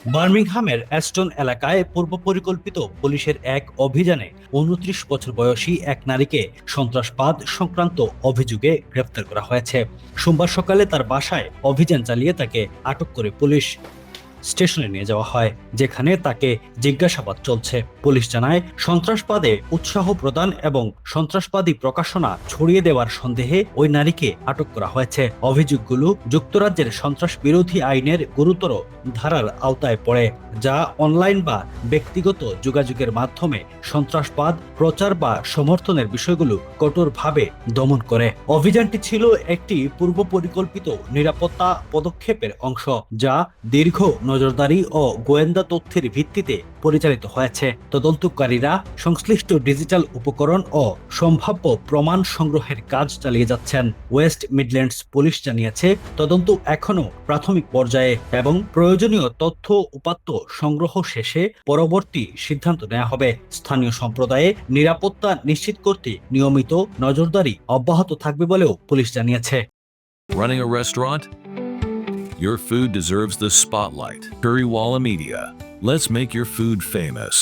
বার্মিংহামের Aston এলাকায় পূর্ব পরিকল্পিত পুলিশের এক অভিযানে ২৯ বছর বয়সী এক নারীকে সন্ত্রাসবাদ সংক্রান্ত অভিযোগে গ্রেফতার করা হয়েছে। সোমবার সকালে তার বাসায় অভিযান চালিয়ে তাকে আটক করে পুলিশ স্টেশনে নিয়ে যাওয়া হয়, যেখানে তাকে জিজ্ঞাসাবাদ চলছে। পুলিশ জানায়, সন্ত্রাসবাদে উৎসাহ প্রদান এবং সন্ত্রাসবাদী প্রকাশনা ছড়িয়ে দেওয়ার সন্দেহে ওই নারীকে আটক করা হয়েছে। অভিযোগগুলো যুক্তরাজ্যের সন্ত্রাস বিরোধী আইনের গুরুতর ধারার আওতায় পড়ে, যা অনলাইন বা ব্যক্তিগত যোগাযোগের মাধ্যমে সন্ত্রাসবাদ প্রচার বা সমর্থনের বিষয়গুলো কঠোরভাবে দমন করে। অভিযানটি ছিল একটি পূর্ব পরিকল্পিত নিরাপত্তা পদক্ষেপের অংশ, যা দীর্ঘ নজরদারি ও গোয়েন্দা তথ্যের ভিত্তিতে পরিচালিত হয়েছে। তদন্তকারীরা সংশ্লিষ্ট ডিজিটাল উপকরণ ও সম্ভাব্য প্রমাণ সংগ্রহের কাজ চালিয়ে যাচ্ছেন। ওয়েস্ট মিডল্যান্ডস পুলিশ জানিয়েছে, তদন্ত এখনো প্রাথমিক পর্যায়ে এবং প্রয়োজনীয় তথ্য উপাত্ত সংগ্রহ শেষে পরবর্তী সিদ্ধান্ত নেওয়া হবে। স্থানীয় সম্প্রদায়ে নিরাপত্তা নিশ্চিত করতে নিয়মিত নজরদারি অব্যাহত থাকবে বলেও পুলিশ জানিয়েছে। Running a restaurant? Your food deserves the spotlight. Currywalla Media. Let's make your food famous.